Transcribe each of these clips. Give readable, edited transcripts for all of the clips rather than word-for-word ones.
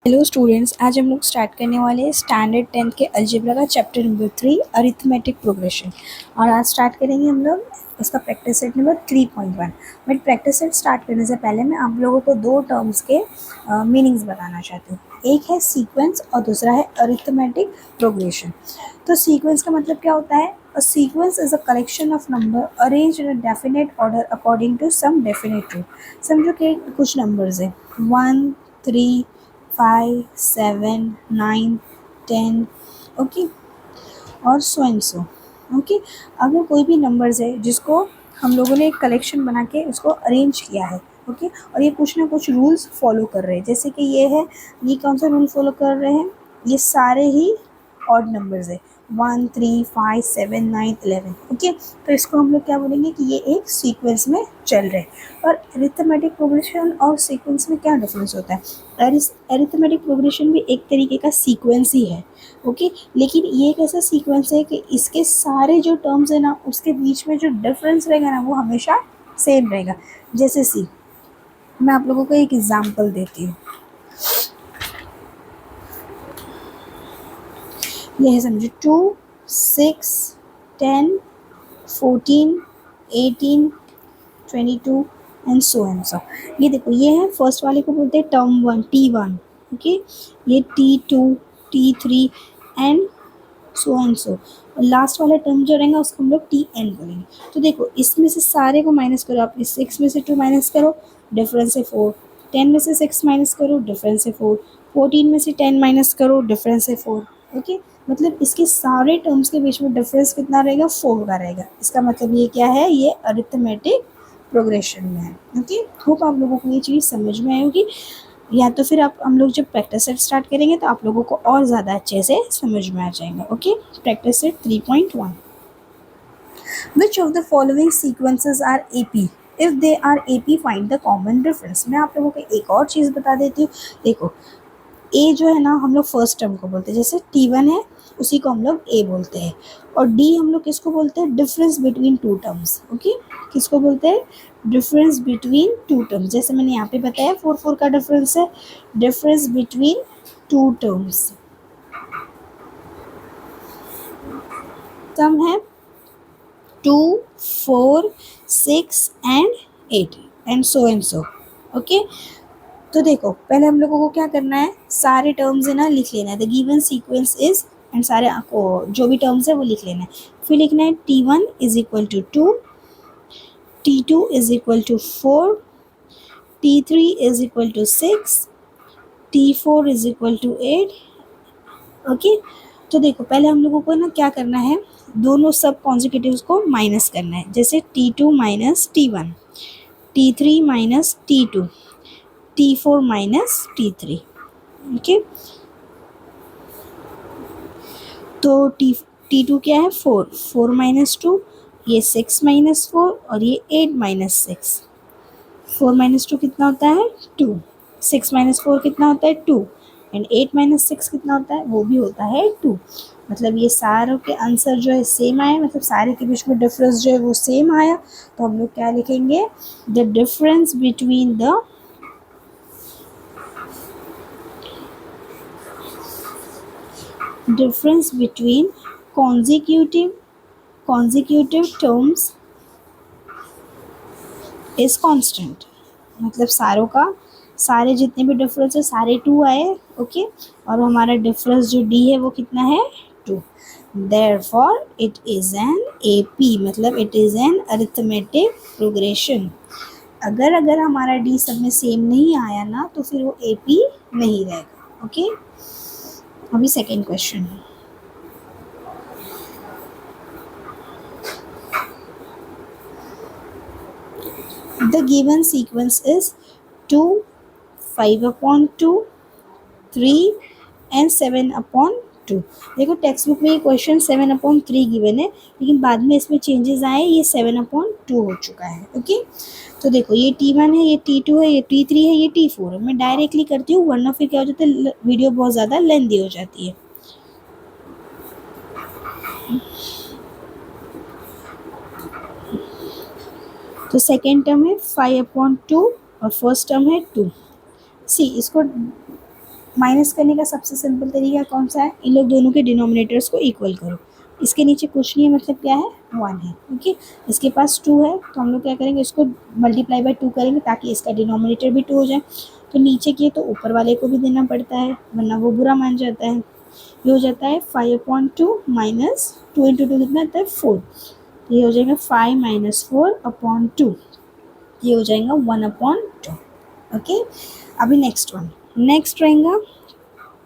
Hello students, आज हम लोग स्टार्ट करने वाले हैं स्टैंडर्ड 10th के अलजेब्रा का चैप्टर नंबर 3 अरिथमेटिक प्रोग्रेशन। और आज स्टार्ट करेंगे हम लोग इसका practice set number 3.1। But practice set start करने से पहले मैं आप लोगों को दो टर्म्स के मीनिंग्स बताना चाहती हूँ। एक है सीक्वेंस और दूसरा है अरिथमेटिक प्रोग्रेशन। तो सीक्वेंस का मतलब क्या होता है? A sequence is a collection of number arrange in a definite order according to some definite rule. समझो कि कुछ नंबर्स है 1, 3, 5, 7, 9, 10, ओके, और सो एंड सो। ओके, अगर कोई भी नंबर्स है जिसको हम लोगों ने एक कलेक्शन बना के उसको अरेंज किया है, ओके, और ये कुछ ना कुछ रूल्स फॉलो कर रहे हैं, जैसे कि ये है, ये कौन सा रूल फॉलो कर रहे हैं? ये सारे ही ऑड नंबर्स है 1, 3, 5, 7, 9, 11। ओके, तो इसको हम लोग क्या बोलेंगे कि ये एक सीक्वेंस में चल रहे हैं। और अरिथमेटिक प्रोग्रेशन और सीक्वेंस में क्या डिफरेंस होता है? अरिथमेटिक प्रोग्रेशन भी एक तरीके का सीक्वेंस ही है, ओके, लेकिन ये एक ऐसा सीक्वेंस है कि इसके सारे जो टर्म्स है ना, उसके बीच में जो डिफरेंस रहेगा ना, वो हमेशा सेम रहेगा। जैसे सी, मैं आप लोगों को एक एग्जांपल देती हूँ। ये है, समझो 2, 6, 10, 14, 18, 22 एंड सो। ये देखो, ये है फर्स्ट वाले को बोलते हैं टर्म 1, T1, ओके, ये T2, T3 and so. Last वाला टर्म जो रहेगा उसको हम लोग Tn बोलेंगे। तो देखो, इसमें से सारे को माइनस करो, आप इस 6 में से 2 माइनस करो, डिफरेंस है 4, 10 में से 6 माइनस करो, डिफरेंस है 4, 14 में से 10 माइनस करो, डिफरेंस है 4। ओके, मतलब इसके सारे टर्म्स के बीच में डिफरेंस कितना रहेगा? 4 का रहेगा। इसका मतलब ये क्या है? ये अरिथमेटिक प्रोग्रेशन में है। ओके, होप आप लोगों को ये चीज़ समझ में आई होगी। या तो फिर आप हम लोग जब प्रैक्टिस सेट स्टार्ट करेंगे तो आप लोगों को और ज़्यादा अच्छे से समझ में आ जाएगा। Okay, practice set 3.1। Which of the following sequences are AP? If they are AP, find the common difference. मैं आप लोगों को एक और चीज़ बता देती हूँ। देखो, ए जो है ना, हम लोग फर्स्ट टर्म को बोलते हैं, जैसे T1 है उसी को हम लोग ए बोलते हैं। और डी हम लोग किसको बोलते हैं? Difference between two terms. Okay, किसको बोलते हैं? Difference between two terms. जैसे मैंने यहाँ पे बताया 4 का डिफरेंस है, difference between two terms. Term है 2, 4, 6 एंड 8 एंड सो। ओके, तो देखो, पहले हम लोगों को क्या करना है? सारे टर्म्स है ना लिख लेना है। The given sequence is, and सारे आपको जो भी टर्म्स है वो लिख लेना है। फिर लिखना है T1 is equal to 2, T2 is equal to 4, T3 is equal to 6, T4 is equal to 8। Okay, तो देखो, पहले हम लोगों को ना क्या करना है? दोनों सब कॉन्जिक्यूटिव्स को माइनस करना है। जैसे T2 minus T1, T3 minus T2, T4 minus T3। Okay, तो T2 क्या है? 4, 4 माइनस 2, ये 6 माइनस 4 और ये 8 माइनस 6। 4 माइनस 2 कितना होता है? 2। 6 माइनस 4 कितना होता है? 2। एंड 8 माइनस 6 कितना होता है? वो भी होता है 2। मतलब ये सारों के आंसर जो है सेम आए, मतलब सारे के बीच में डिफरेंस जो है वो सेम आया। तो हम लोग क्या लिखेंगे? The difference between the difference between consecutive terms is constant। मतलब सारों का, सारे जितने भी डिफरेंस है सारे 2 आए। ओके, और हमारा डिफरेंस जो D है वो कितना है? 2। therefore it is an AP, मतलब it is an arithmetic progression। अगर हमारा D सब में सेम नहीं आया ना, तो फिर वो AP नहीं रहेगा। ओके, अभी second question. The given sequence is 2, 5/2, 3 and 7/2। देखो, टेक्स्ट बुक में ये क्वेश्चन 7/3 गिवन है, लेकिन बाद में इसमें चेंजेस आए, ये 7/2 हो चुका है। ओके, तो देखो, ये T1 है, ये T2 है, ये T3 है, ये T4 है। मैं डायरेक्टली करती हूँ, वरना फिर क्या हो जाता है, वीडियो बहुत ज़्यादा लेंदी हो जाती है। तो सेकेंड टर्म है 5/2 और फर्स्ट टर्म है 2। सी, इसको माइनस करने का सबसे सिंपल तरीका कौन सा है, इन लोग दोनों के डिनोमिनेटर्स को इक्वल करो। इसके नीचे कुछ नहीं है, मतलब क्या है, 1 है। ओके, इसके पास 2 है तो हम लोग क्या करेंगे, इसको मल्टीप्लाई बाय 2 करेंगे ताकि इसका डिनोमिनेटर भी 2 हो जाए। तो नीचे किए तो ऊपर वाले को भी देना पड़ता है, वरना वो बुरा मान जाता है। ये हो जाता है 5/2 माइनस 2 इंटू 2 कितना आता है 4। ये हो जाएगा 5 माइनस 4/2, ये हो जाएगा 1/2। ओके, अभी नेक्स्ट रहेगा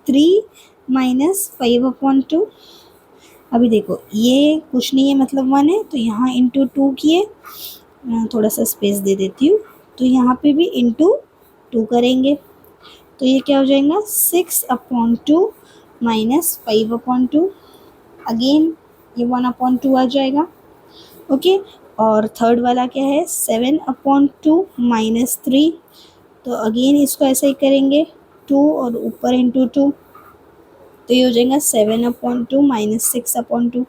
3 माइनस 5/2। अभी देखो ये कुछ नहीं है, मतलब 1 है, तो यहाँ इंटू 2 किए, थोड़ा सा स्पेस दे देती हूँ, तो यहाँ पे भी इंटू 2 करेंगे, तो ये क्या हो जाएगा 6/2 माइनस 5/2। अगेन ये 1/2 आ जाएगा। ओके, और थर्ड वाला क्या है 7/2 माइनस 3, तो अगेन इसको ऐसे ही करेंगे 2 और ऊपर इंटू 2, तो ये हो जाएगा 7/2 minus 6/2।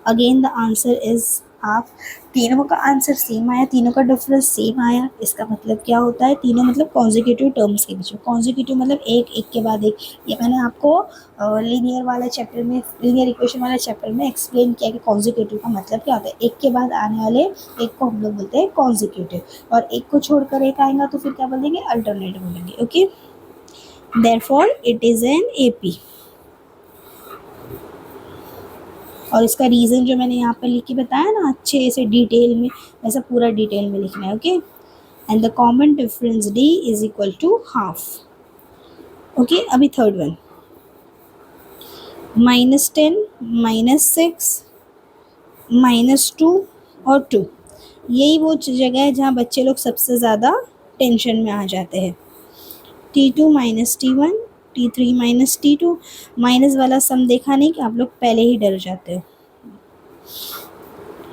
Again the answer is half. तीनों का आंसर सेम आया, तीनों का डिफरेंस सेम आया। इसका मतलब क्या होता है, तीनों मतलब कॉन्जिक्यूटिव टर्म्स के बीच में, कॉन्जिक्यूटिव मतलब एक एक के बाद एक। ये मैंने आपको लीनियर वाले चैप्टर में, लीनियर इक्वेशन वाले चैप्टर में एक्सप्लेन किया कि कॉन्जिक्यूटिव का मतलब क्या होता है। एक के बाद आने वाले एक को हम लोग बोलते हैं कॉन्जिक्यूटिव, और एक को छोड़कर एक आएगा तो फिर क्या बोलेंगे, अल्टरनेट बोलेंगे। Okay, therefore it is an AP. और इसका रीज़न जो मैंने यहाँ पर लिख के बताया ना अच्छे से डिटेल में, वैसा पूरा डिटेल में लिखना है। Okay, and the common difference D is equal to half. Okay, अभी थर्ड वन -10 -6 -2 और 2, यही वो जगह है जहाँ बच्चे लोग सबसे ज़्यादा टेंशन में आ जाते हैं। T2 minus T1, T3 minus T2, minus वाला सम देखा नहीं कि आप लोग पहले ही डर जाते हो।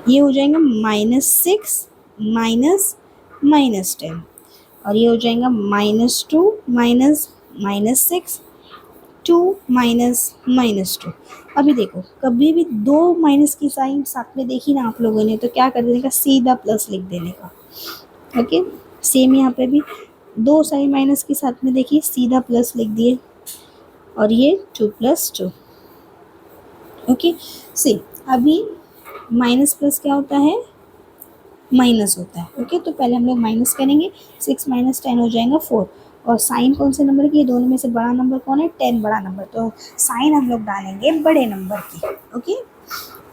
ये हो जाएगा -6 माइनस -10, और ये हो जाएगा -2 माइनस -6, 2 माइनस -2। अभी देखो कभी भी दो माइनस की साइन साथ में देखी ना आप लोगों ने, तो क्या कर देने का, सीधा प्लस लिख देने का। ओके, सेम यहाँ पे भी दो साइन माइनस के साथ में देखिए, सीधा प्लस लिख दिए, और ये 2 + 2। ओके, सी अभी माइनस प्लस क्या होता है, माइनस होता है। ओके, तो पहले हम लोग माइनस करेंगे, 6 माइनस 10 हो जाएगा 4, और साइन कौन से नंबर की है, दोनों में से बड़ा नंबर कौन है, 10 बड़ा नंबर, तो साइन हम लोग डालेंगे बड़े नंबर की। ओके,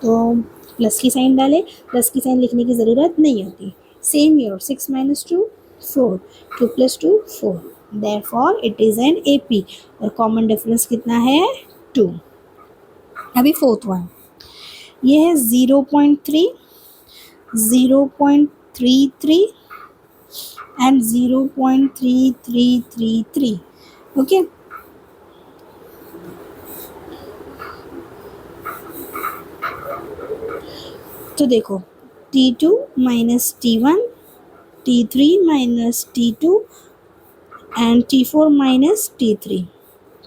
तो प्लस की साइन डाले, प्लस की साइन लिखने की ज़रूरत नहीं होती। Same your 6 minus 2 4, 2 + 2 4, therefore it is an AP, और कॉमन डिफरेंस कितना है 2। अभी फोर्थ वन, ये है 0.3, 0.33 and 0.3333। ओके, तो देखो T2 minus T1, T3 minus T2 and T4 minus T3,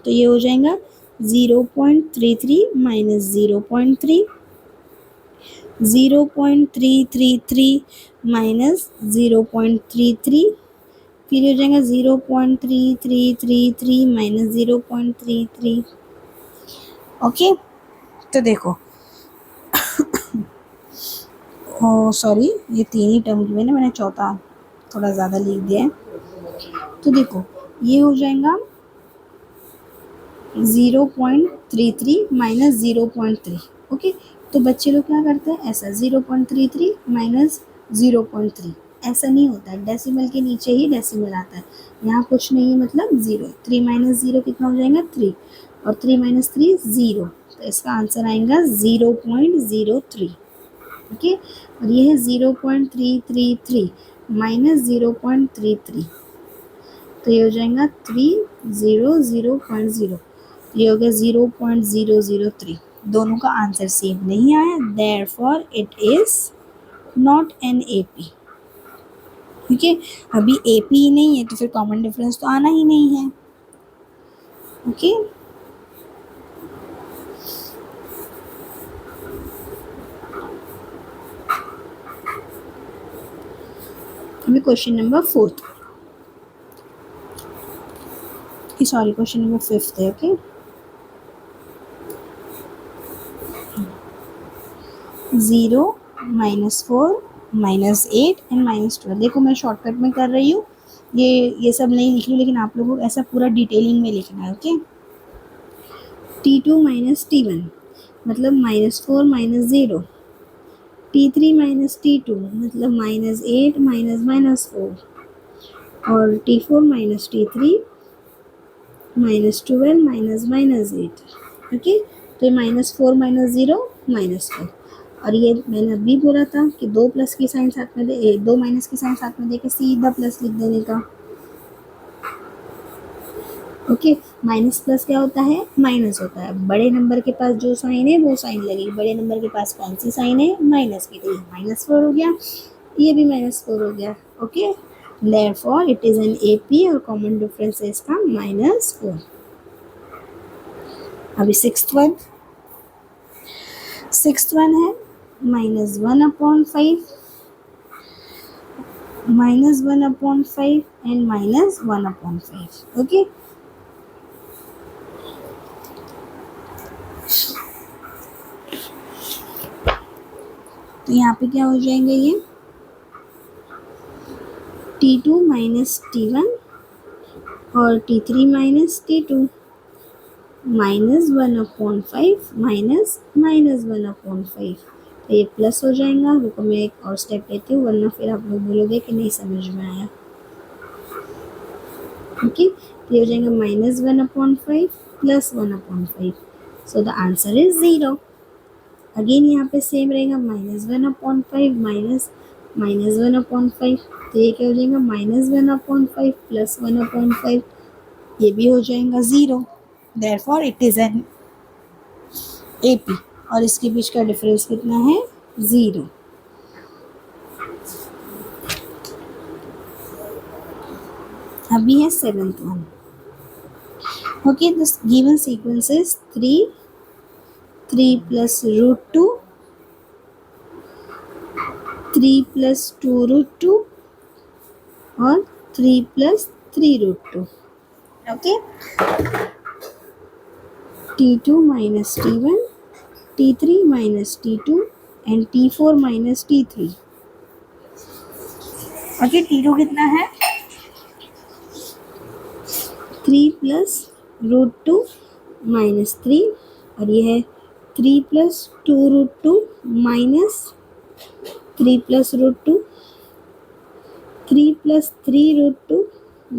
तो ये हो जाएगा 0.33 माइनस 0.3, 0.333 माइनस 0.33, फिर हो जाएगा 0.3333 माइनस 0.33। ओके, तो देखो ओ सॉरी, ये तीन ही टर्म की मैंने चौथा थोड़ा ज़्यादा लिख दिया है। तो देखो ये हो जाएगा 0.33 माइनस 0.3। ओके, तो बच्चे लोग क्या करते हैं, ऐसा 0.33 माइनस 0.3, ऐसा नहीं होता है, डेसिमल के नीचे ही डेसिमल आता है, यहाँ कुछ नहीं है, मतलब 0। 3 माइनस 0 कितना हो जाएगा 3, और 3 माइनस 3 0, तो इसका आंसर आएगा 0.03। ओके, और ये है 0.333 माइनस 0.33, तो ये हो जाएगा 300.0, ये हो गया 0.003। दोनों का आंसर सेम नहीं आया, therefore it is not an AP. ठीक है, अभी एपी ही नहीं है तो फिर कॉमन डिफरेंस तो आना ही नहीं है। ओके, अभी question number 4, sorry, question number 5 है. Okay, 0, -4, -8 and -12. देखो मैं शॉर्टकट में कर रही हूँ, ये सब नहीं लिख रही, लेकिन आप लोगों को ऐसा पूरा डिटेलिंग में लिखना है. ओके, T2 माइनस T1 मतलब -4 -0, T3 माइनस T2 मतलब -8 -4, और T4 माइनस T3 -12 -8. ओके, तो ये -4 -0 -4. और ये मैंने अभी बोला था कि 2 प्लस की साइन साथ में दे, 2 माइनस की साइन साथ में दे के सीधा प्लस लिख देने का. ओके, माइनस प्लस क्या होता है? माइनस होता है. बड़े नंबर के पास जो साइन है वो साइन लगेगी. बड़े नंबर के पास कौन सी साइन है? माइनस की. तो ये -4 हो गया, ये भी -4 हो गया. Okay, therefore it is an AP और कॉमन डिफरेंस है इसका -4. अभी सिक्स्थ वन है -1/5, -1/5 एंड -1/5. ओके, तो यहाँ पे क्या हो जाएंगे? ये T2 माइनस T1 और T3 माइनस T2 -1/5 -1/5. तो ये प्लस हो जाएगा. रुको मैं एक और स्टेप लेती हूँ, वरना फिर आप लोग बोलोगे कि नहीं समझ में आया. ओके, ये हो जाएगा -1/5 +1/5. So the answer is 0. Again यहाँ पे सेम रहेगा, -1/5 -1/5. तो ये क्या हो जाएगा? -1/5 +1/5. ये भी हो जाएगा 0. Therefore it is an AP. और इसके बीच का डिफरेंस कितना है? 0. अभी है 7th one. Okay, this given sequence is 3 + √2, 3 + 2√2 और 3 + 3√2. Okay, T2 minus T1, T3 minus T2 and T4 minus T3. Okay, T2 कितना है? 3 + √2 - 3, और ये है 3 + 2√2 - 3 + √2, 3 + 3√2 -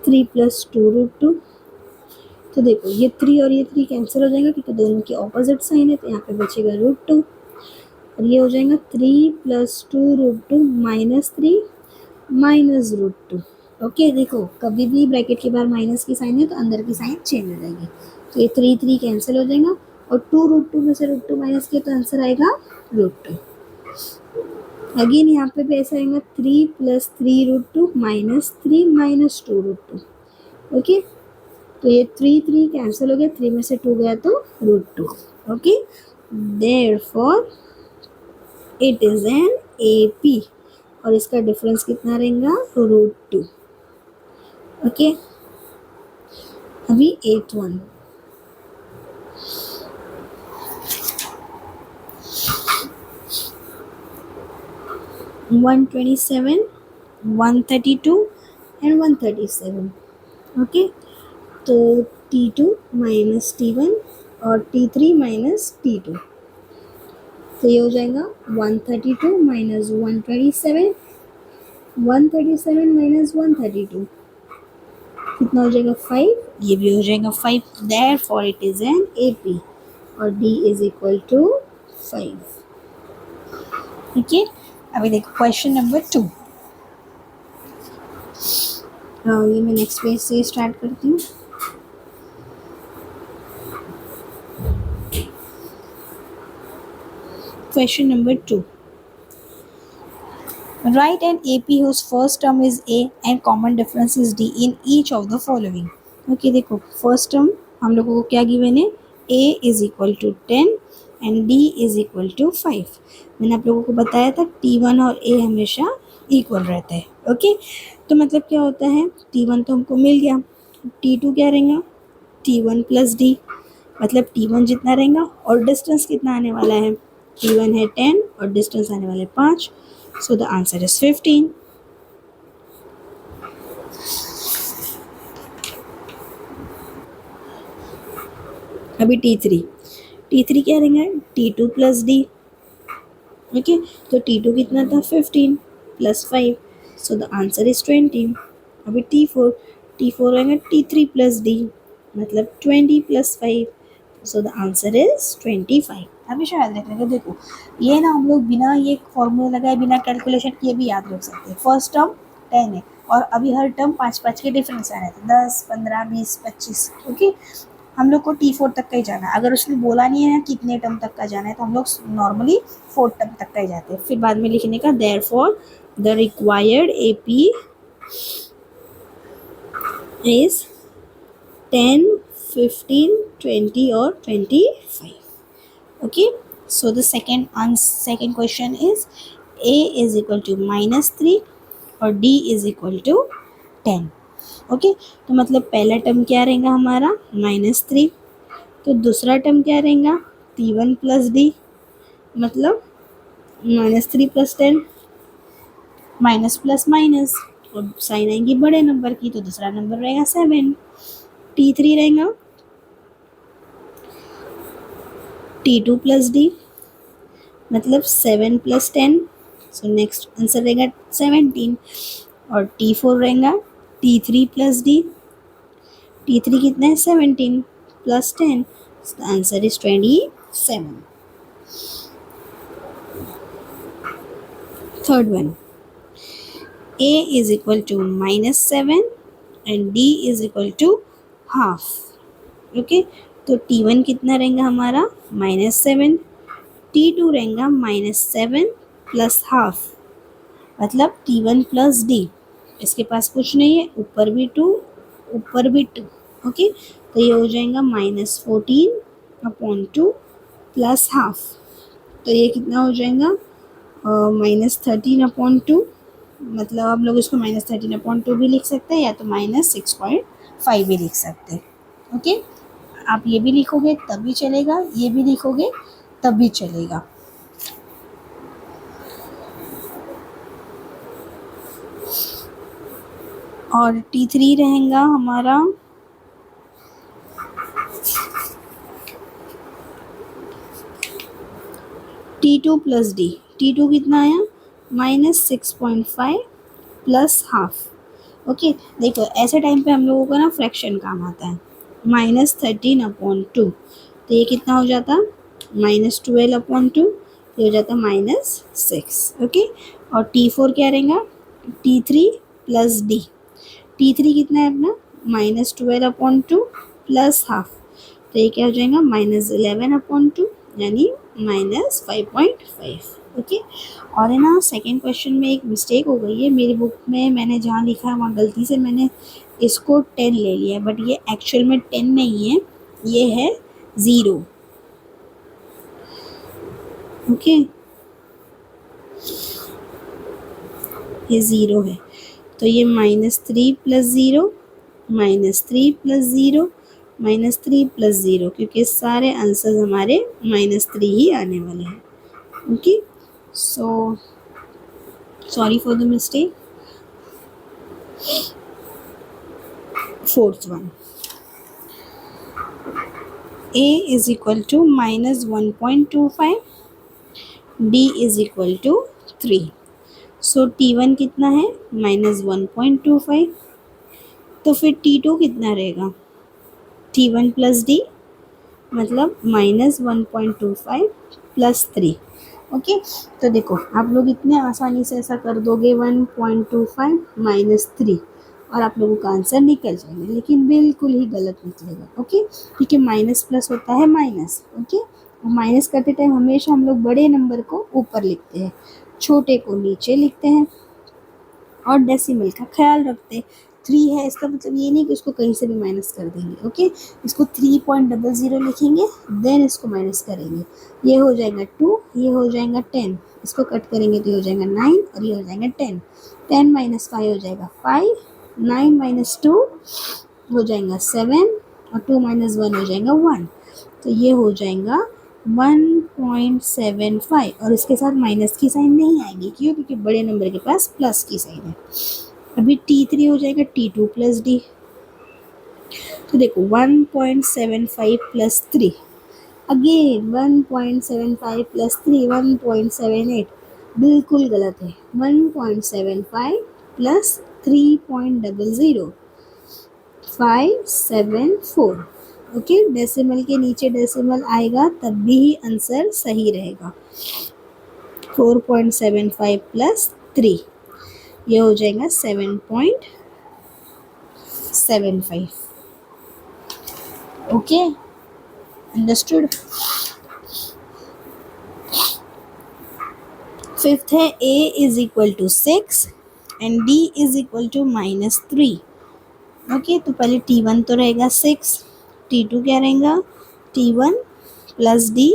3 + 2√2. तो देखो ये 3 और ये 3 कैंसिल हो जाएंगे क्योंकि दोनों की ऑपोजिट साइन है. तो यहाँ पे बचेगा √2, और ये हो जाएगा 3 + 2√2 - 3 - √2. ओके, देखो कभी भी ब्रैकेट के बाहर माइनस की साइन है तो अंदर की साइन चेंज हो जाएगी. तो ये 3 कैंसिल हो जाएगा, और 2√2 में से √2 माइनस किया तो आंसर आएगा √2. अगेन यहाँ पे भी ऐसा आएगा 3 + 3√2 - 3 - 2√2. ओके, तो ये 3 कैंसिल हो गया, 3 में से 2 गया तो √2. Okay, therefore it is an AP, और इसका डिफरेंस कितना रहेगा? √2. ओके, अभी 8th वन. (127, 132 and 137. ओके, तो T2 minus T1 और T3 minus T2. तो ये हो जाएगा 132 minus 127, 137 minus 132. कितना हो जाएगा? 5. ये भी हो जाएगा 5. Therefore it is an AP, और D is equal to 5. Okay, अभी देखो क्वेश्चन नंबर 2. ये मैं नेक्स्ट पेज से स्टार्ट करती हूँ. Question number 2. Write an AP whose first term is A and common difference is D in each of the following. Okay, देखो first term हम लोगों को क्या गिवन है? A is equal to 10 and D is equal to 5. मैंने आप लोगों को बताया था T1 और A हमेशा इक्वल रहता है. ओके, तो मतलब क्या होता है? T1 तो हमको मिल गया, T2 क्या रहेगा, T1 प्लस D, मतलब T1 जितना रहेगा और डिस्टेंस कितना आने वाला है, T1 है 10 और डिस्टेंस आने वाला है 5, सो द आंसर इज 15। अभी T3 क्या रहेगा, T2 प्लस D, ओके, तो T2 कितना था 15 plus 5, so the answer is 20। अभी T4 रहेगा T3 प्लस D, मतलब 20 plus 5, so the answer is 25। हमेशा याद रखने का, देखो ये ना हम लोग बिना ये फॉर्मूला लगाए बिना कैलकुलेशन किए भी याद रख सकते हैं। फर्स्ट टर्म 10 है और अभी हर टर्म 5-5 के डिफरेंस आ रहे थे, 10, 15, 20, 25, ओके। हम लोग को T4 तक का ही जाना है, अगर उसने बोला नहीं है कितने टर्म तक का जाना है तो हम लोग नॉर्मली 4 टर्म तक का ही जाते हैं, फिर बाद में लिखने का therefore the required AP is 10, 15, 20 or 25. Okay, so the second question is A is equal to -3 और D is equal to 10। Okay, तो मतलब पहला टर्म क्या रहेगा हमारा -3, तो दूसरा टर्म क्या रहेगा T1 प्लस D, मतलब -3 प्लस 10, माइनस प्लस माइनस, और साइन आएंगी बड़े नंबर की, तो दूसरा नंबर रहेगा 7। T3 रहेगा T2 प्लस D, मतलब 7 प्लस 10, सो नेक्स्ट आंसर रहेगा 17। और T4 रहेगा T3 प्लस D, T3 कितना है 17 plus 10, answer is 27। Third one, A is equal to -7 and D is equal to half। Okay, तो T1 कितना रहेगा हमारा -7, T2 रहेगा -7 प्लस हाफ, मतलब T1 प्लस D। इसके पास कुछ नहीं है, ऊपर भी 2 ऊपर भी 2, ओके, तो ये हो जाएगा -14/2 प्लस हाफ, तो ये कितना हो जाएगा -13/2, मतलब आप लोग इसको -13/2 भी लिख सकते हैं या तो -6.5 भी लिख सकते हैं, ओके। आप ये भी लिखोगे तब भी चलेगा, ये भी लिखोगे तब भी चलेगा। और T3 रहेगा हमारा T2 प्लस D, T2 कितना आया -6.5 प्लस हाफ। ओके, देखो ऐसे टाइम पे हम लोगों को ना फ्रैक्शन काम आता है, -13/2, तो ये कितना हो जाता -12/2, ये हो जाता -6, ओके। और T4 क्या रहेगा T3 प्लस D, T3 कितना है अपना -12/2 प्लस हाफ, तो ये क्या हो जाएगा -11/2, यानी -5.5, ओके। और है ना सेकेंड क्वेश्चन में एक मिस्टेक हो गई है मेरी बुक में, मैंने जहाँ लिखा है वहाँ गलती से मैंने इसको 10 ले लिया है, बट ये एक्चुअल में 10 नहीं है, ये है 0, ओके, ये 0 है, तो ये -3 प्लस 0, -3 प्लस 0, -3 प्लस 0, क्योंकि सारे आंसर्स हमारे -3 ही आने वाले हैं, okay. So sorry for the mistake. Fourth one, A is equal to -1.25, D is equal to 3, so T1 कितना है -1.25, तो फिर T2 कितना रहेगा T1 प्लस D, मतलब -1.25 प्लस 3, ओके। तो देखो आप लोग इतने आसानी से ऐसा कर दोगे 1.25 माइनस 3 और आप लोगों का आंसर निकल जाएगा, लेकिन बिल्कुल ही गलत निकलेगा, ओके, क्योंकि माइनस प्लस होता है माइनस, ओके। और माइनस करते टाइम हमेशा हम लोग बड़े नंबर को ऊपर लिखते हैं, छोटे को नीचे लिखते हैं, और डेसिमल का ख्याल रखते हैं। 3 है इसका मतलब ये नहीं कि उसको कहीं से भी माइनस कर देंगे, ओके, इसको 3.00 लिखेंगे, देन इसको माइनस करेंगे, ये हो जाएगा 2, ये हो जाएगा 10, इसको कट करेंगे तो ये हो जाएगा 9 और ये हो जाएगा 10, 10 - 5 हो जाएगा 5, 9 - 2 हो जाएगा 7 और 2 माइनस 1 हो जाएगा 1, तो ये हो जाएगा 1.75 और इसके साथ माइनस की साइन नहीं आएगी, क्यों? क्योंकि बड़े नंबर के पास प्लस की साइन है। अभी T3 हो जाएगा T2 प्लस डी, तो देखो 1.75 प्लस 3, अगेन 1.75 प्लस 3 1.78, बिल्कुल गलत है। 1.75 प्लस 3.00 574। ओके, डेसिमल के नीचे डेसिमल आएगा तब भी आंसर सही रहेगा। 4.75 प्लस 3, ये हो जाएगा 7.75। Okay, understood. फिफ्थ है a is equal to 6 and d is equal to -3। Okay, तो पहले T1 तो रहेगा 6, T2 क्या रहेगा T1 प्लस D,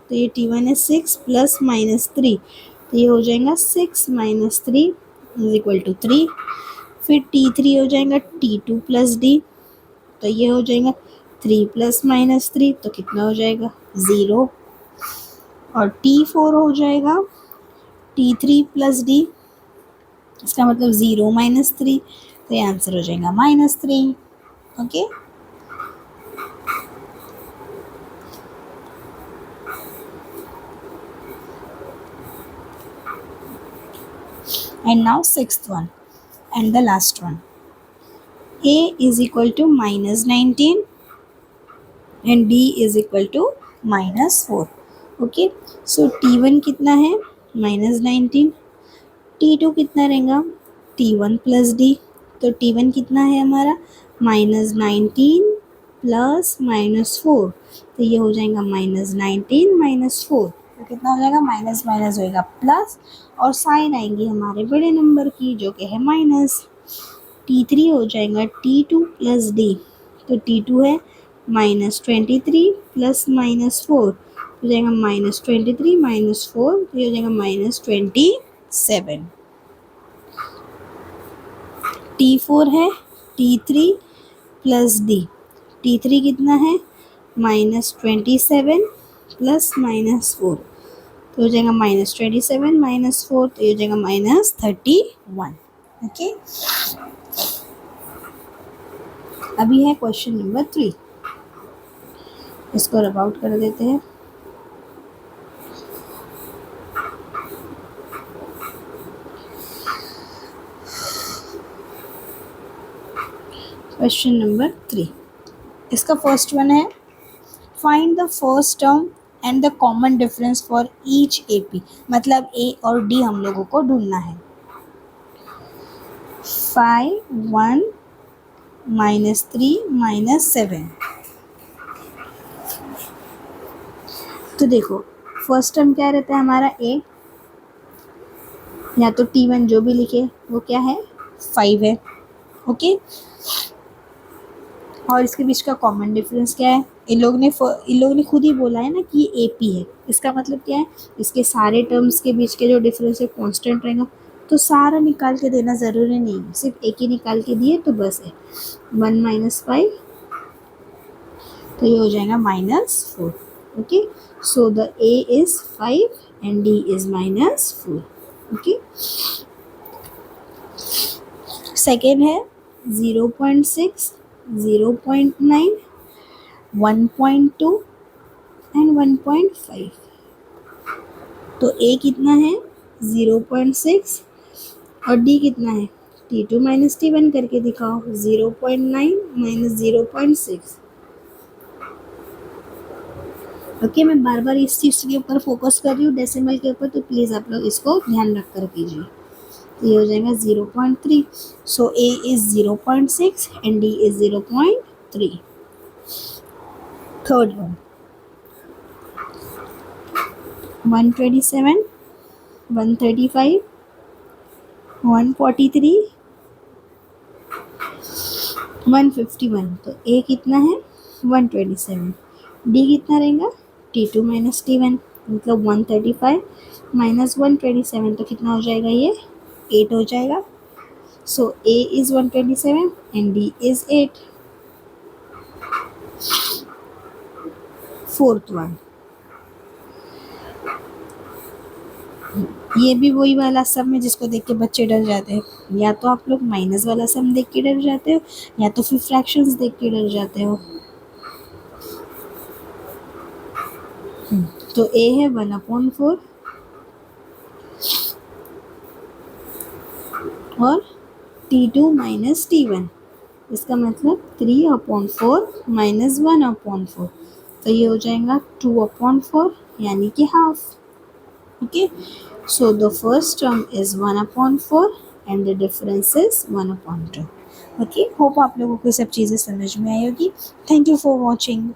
तो ये T1 है 6 प्लस -3, तो ये हो जाएगा 6 माइनस 3 इज इक्वल टू 3। फिर T3 हो जाएगा T2 प्लस D, तो ये हो जाएगा 3 प्लस -3, तो कितना हो जाएगा 0। और T4 हो जाएगा T3 प्लस D, इसका मतलब 0 माइनस 3, तो ये आंसर हो जाएगा -3। Okay, and now sixth one and the last one. A is equal to -19 and D is equal to -4. Okay, so T1 कितना है -19, T2 कितना रहेगा T1 प्लस D, तो T1 कितना है हमारा -19 प्लस -4, तो ये हो जाएगा -19 -4, तो कितना हो जाएगा माइनस माइनस होएगा प्लस और साइन आएंगी हमारे बड़े नंबर की जो कि है माइनस। T3 हो जाएगा T2 प्लस D, तो T2 है -23 प्लस -4, हो जाएगा -23 -4, तो ये हो जाएगा -27। T4 है T3 प्लस D, T3 कितना है -27 प्लस -4, तो हो जाएगा -27 -4, तो ये हो जाएगा -31। ओके, अभी है क्वेश्चन नंबर 3, इसको रब आउट कर देते हैं। क्वेश्चन नंबर 3, इसका फर्स्ट वन है find the first term and the common difference for each AP, मतलब A और D हम लोगों को ढूंढना है। 5 1 -3 -7, तो देखो फर्स्ट टर्म क्या रहता है हमारा A, या तो T1 जो भी लिखे वो क्या है 5 है। ओके, और इसके बीच का कॉमन डिफरेंस क्या है, इन लोग ने खुद ही बोला है ना कि ये AP है, इसका मतलब क्या है इसके सारे टर्म्स के बीच के जो डिफरेंस है कांस्टेंट रहेगा, तो सारा निकाल के देना ज़रूरी नहीं है, सिर्फ एक ही निकाल के दिए तो बस है। 1 - 5, तो ये हो जाएगा -4। Okay, so the A is 5 and D is -4। Okay, second है 0.6 0.9 1.2 एंड 1.5, तो A कितना है 0.6 और D कितना है T2 - T1 करके दिखाओ 0.9 - 0.6। ओके, मैं बार बार इस चीज़ के ऊपर फोकस कर रही हूँ डेसिमल के ऊपर, तो प्लीज़ आप लोग इसको ध्यान रख कर कीजिए। तो ये हो जाएगा 0.3, सो A is 0.6 and D is 0.3। Third one 127 135 143 151, तो A कितना है 127, D कितना रहेगा T2 - T1, मतलब 135 - 127, तो कितना हो जाएगा ये 8 हो जाएगा। सो A is 127 and D is 8। Fourth one, ये भी वही वाला सम है जिसको देख के बच्चे डर जाते हैं। या तो आप लोग माइनस वाला सम देख के डर जाते हो, या तो फिर फ्रैक्शंस देख के डर जाते हो। तो ए है 1/4 और T2 माइनस T1, इसका मतलब 3/4 माइनस 1/4, तो ये हो जाएगा 2/4 यानी कि half. Okay, so the first term is 1/4 and the difference is 1/2। Okay, hope आप लोगों को सब चीज़ें समझ में आई होगी। Thank you for watching.